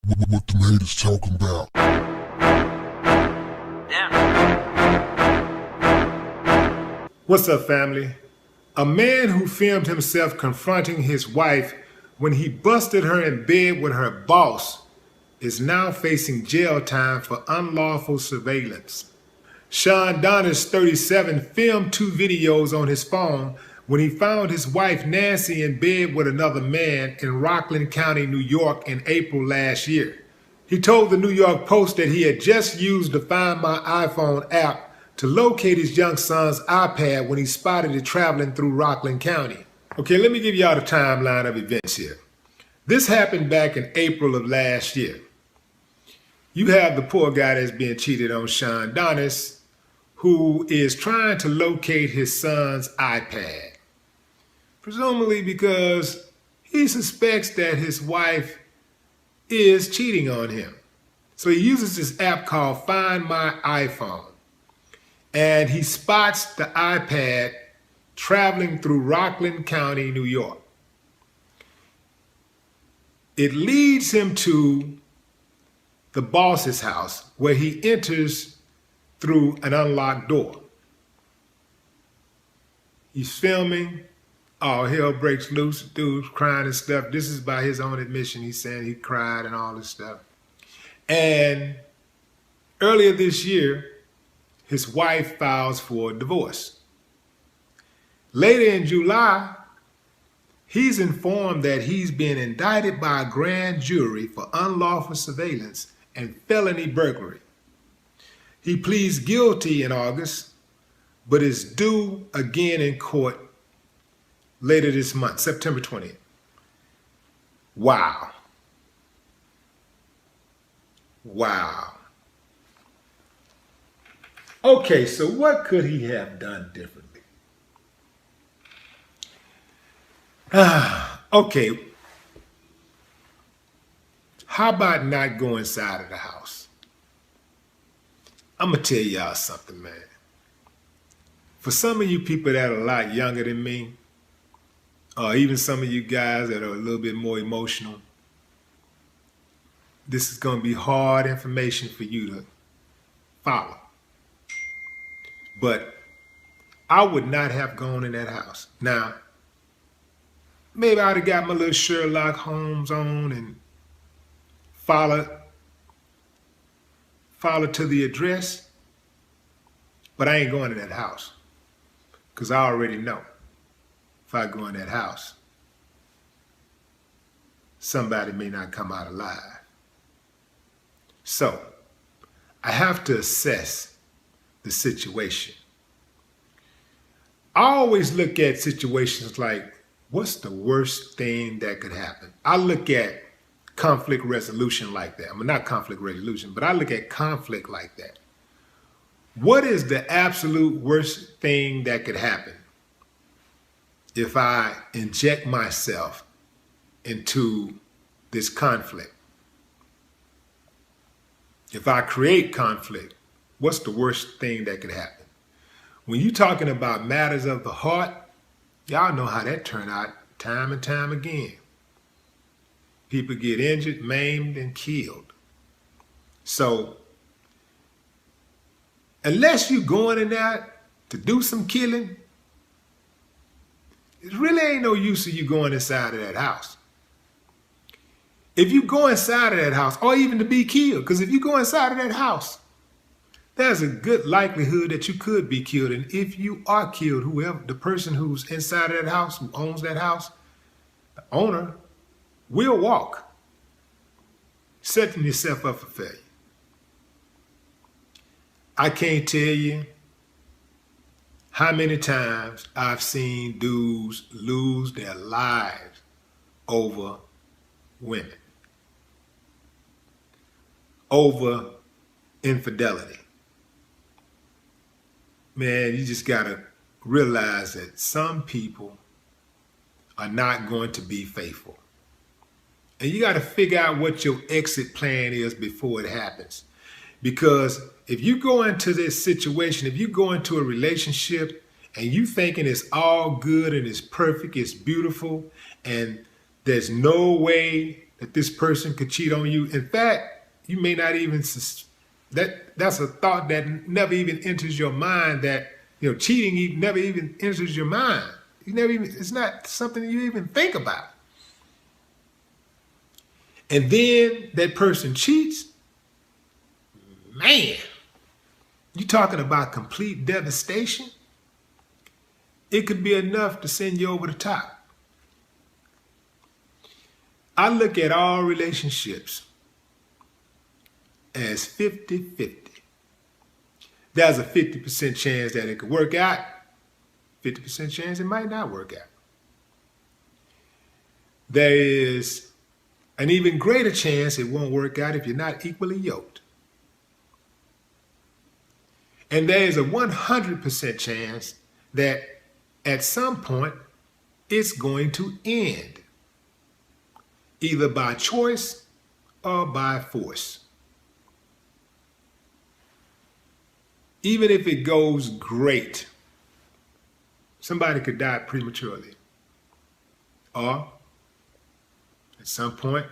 What them haters talking about? What's up, family? A man who filmed himself confronting his wife when he busted her in bed with her boss is now facing jail time for unlawful surveillance. Sean Donnis, 37, filmed 2 videos on his phone when he found his wife Nancy in bed with another man in Rockland County, New York in April last year. He told the New York Post that he had just used the Find My iPhone app to locate his young son's iPad when he spotted it traveling through Rockland County. Okay, let me give y'all the timeline of events here. This happened back in April of last year. You have the poor guy that's being cheated on, Sean Donnis, who is trying to locate his son's iPad, presumably because he suspects that his wife is cheating on him. So he uses this app called Find My iPhone, and he spots the iPad traveling through Rockland County, New York. It leads him to the boss's house, where he enters through an unlocked door. He's filming. Oh, hell breaks loose. Dude's crying and stuff. This is by his own admission. He's saying he cried and all this stuff. And earlier this year, his wife files for divorce. Later in July, he's informed that he's been indicted by a grand jury for unlawful surveillance and felony burglary. He pleads guilty in August, but is due again in court later this month, September 20th. Wow. Wow. Okay, so what could he have done differently? Okay. How about not go inside of the house? I'm going to tell y'all something, man. For some of you people that are a lot younger than me, or even some of you guys that are a little bit more emotional, this is going to be hard information for you to follow. But I would not have gone in that house. Now, maybe I'd have got my little Sherlock Holmes on and followed to the address, but I ain't going to that house because I already know if I go in that house, somebody may not come out alive. So I have to assess the situation. I always look at situations like, what's the worst thing that could happen? I look at conflict resolution like that. I mean, not conflict resolution, but I look at conflict like that. What is the absolute worst thing that could happen if I inject myself into this conflict? If I create conflict, what's the worst thing that could happen? When you're talking about matters of the heart, y'all know how that turned out time and time again. People get injured, maimed, and killed. So, unless you're going in there to do some killing, it really ain't no use of you going inside of that house. If you go inside of that house, or even to be killed, because if you go inside of that house, there's a good likelihood that you could be killed. And if you are killed, whoever, the person who's inside of that house, who owns that house, the owner will walk, setting yourself up for failure. I can't tell you how many times I've seen dudes lose their lives over women, over infidelity. Man, you just gotta realize that some people are not going to be faithful. And you got to figure out what your exit plan is before it happens. Because if you go into this situation, if you go into a relationship and you thinking it's all good and it's perfect, it's beautiful, and there's no way that this person could cheat on you. In fact, you may not even that's a thought that never even enters your mind, that cheating never even enters your mind. It's not something you even think about. And then that person cheats. Man, you talking about complete devastation? It could be enough to send you over the top. I look at all relationships as 50-50. There's a 50% chance that it could work out, 50% chance it might not work out. There is an even greater chance it won't work out if you're not equally yoked. And there is a 100% chance that at some point it's going to end, either by choice or by force. Even if it goes great, somebody could die prematurely. Or at some point,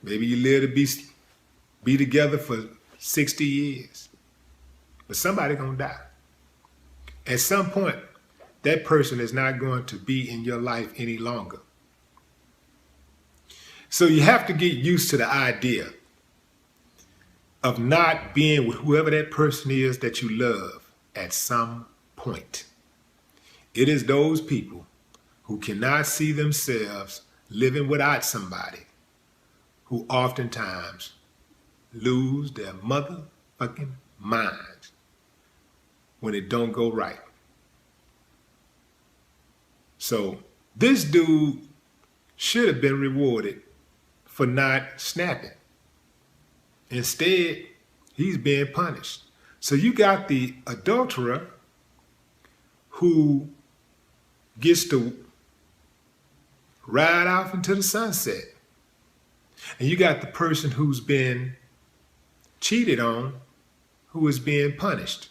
maybe you live to be together for 60 years, but somebody gonna die. At some point, that person is not going to be in your life any longer. So you have to get used to the idea of not being with whoever that person is that you love at some point. It is those people who cannot see themselves living without somebody who oftentimes lose their motherfucking minds when it don't go right. So this dude should have been rewarded for not snapping. Instead, he's being punished. So you got the adulterer who gets to ride off into the sunset. And you got the person who's been cheated on who is being punished.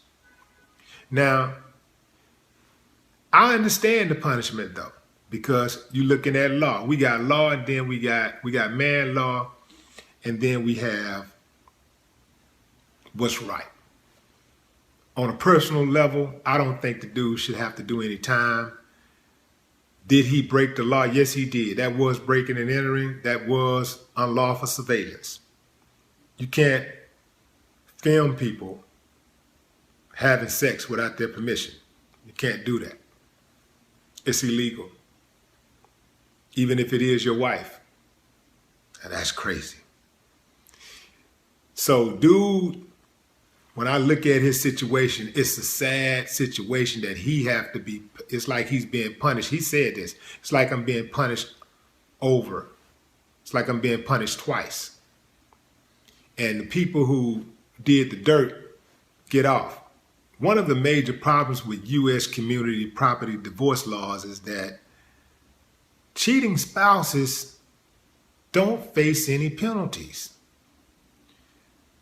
Now, I understand the punishment though, because you're looking at law. We got law, and then we got man law, and then we have what's right. On a personal level, I don't think the dude should have to do any time. Did he break the law? Yes, he did. That was breaking and entering. That was unlawful surveillance. You can't film people having sex without their permission. You can't do that. It's illegal. Even if it is your wife. And that's crazy. So, dude, when I look at his situation, it's a sad situation that he have to be, it's like he's being punished. He said this, it's like I'm being punished over. It's like I'm being punished twice. And the people who did the dirt get off. One of the major problems with U.S. community property divorce laws is that cheating spouses don't face any penalties.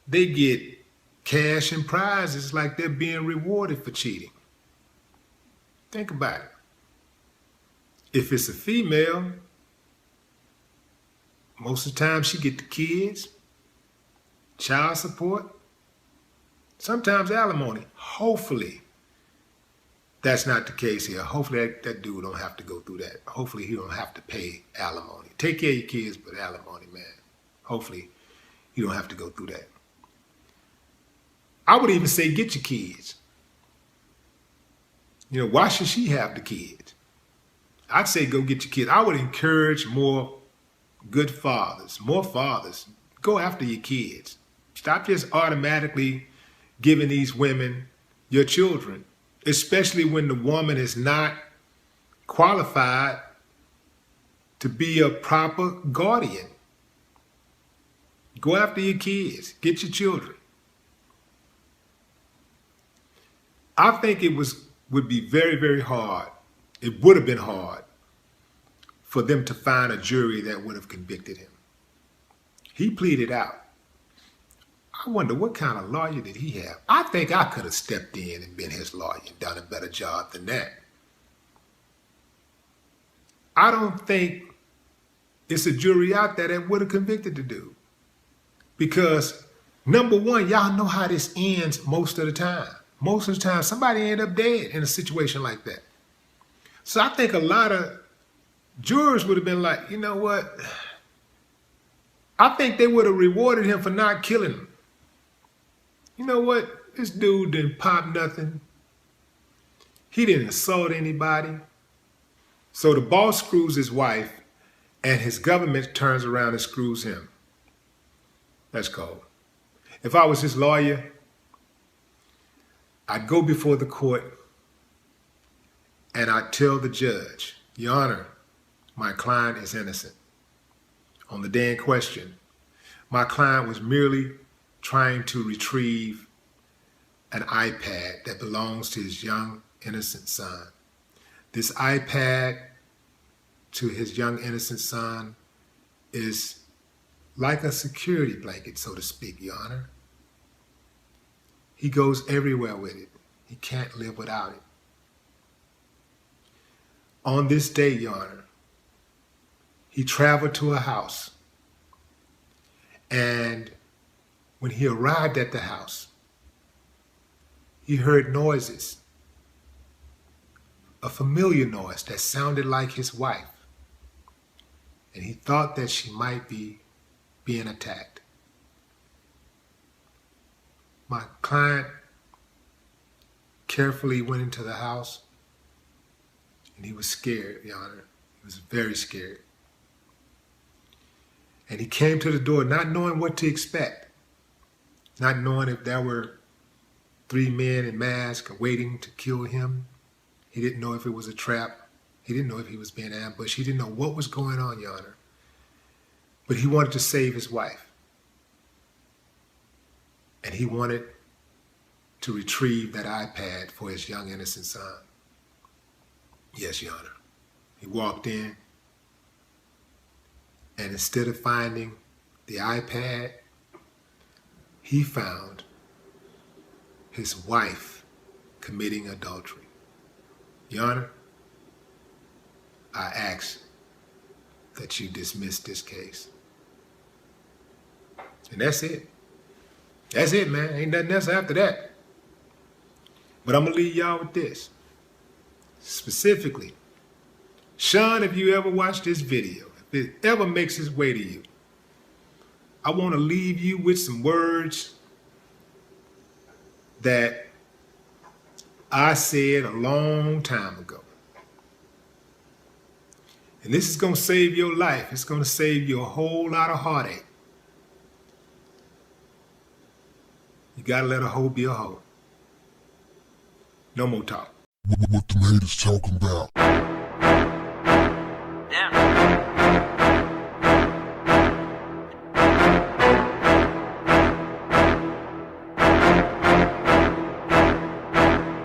They get cash and prizes like they're being rewarded for cheating. Think about it. If it's a female, most of the time she get the kids, child support, sometimes alimony. Hopefully that's not the case here. Hopefully that dude don't have to go through that. Hopefully he don't have to pay alimony. Take care of your kids, but alimony, man. Hopefully you don't have to go through that. I would even say get your kids. Why should she have the kids? I'd say go get your kids. I would encourage more good fathers, more fathers. Go after your kids. Stop just automatically giving these women your children, especially when the woman is not qualified to be a proper guardian. Go after your kids. Get your children. I think it would be very, very hard. It would have been hard for them to find a jury that would have convicted him. He pleaded out. I wonder what kind of lawyer did he have? I think I could have stepped in and been his lawyer and done a better job than that. I don't think it's a jury out there that would have convicted the dude. Because, number one, y'all know how this ends most of the time. Most of the time, somebody end up dead in a situation like that. So I think a lot of jurors would have been like, you know what? I think they would have rewarded him for not killing him. You know what? This dude didn't pop nothing. He didn't assault anybody. So the boss screws his wife, and his government turns around and screws him. That's cold. If I was his lawyer, I'd go before the court and I'd tell the judge, Your Honor, my client is innocent. On the day in question, my client was merely trying to retrieve an iPad that belongs to his young, innocent son. This iPad to his young, innocent son is like a security blanket, so to speak, Your Honor. He goes everywhere with it. He can't live without it. On this day, Your Honor, he traveled to a house. And when he arrived at the house, he heard noises, a familiar noise that sounded like his wife. And he thought that she might be being attacked. My client carefully went into the house, and he was scared, Your Honor. He was very scared. And he came to the door not knowing what to expect, not knowing if there were 3 men in masks waiting to kill him. He didn't know if it was a trap. He didn't know if he was being ambushed. He didn't know what was going on, Your Honor. But he wanted to save his wife. And he wanted to retrieve that iPad for his young, innocent son. Yes, Your Honor. He walked in, and instead of finding the iPad, he found his wife committing adultery. Your Honor, I ask that you dismiss this case. And that's it. That's it, man. Ain't nothing else after that. But I'm going to leave y'all with this. Specifically, Sean, if you ever watch this video, if it ever makes its way to you, I want to leave you with some words that I said a long time ago. And this is going to save your life. It's going to save you a whole lot of heartache. You got to let a hoe be a hoe. No more talk. What the haters talking about?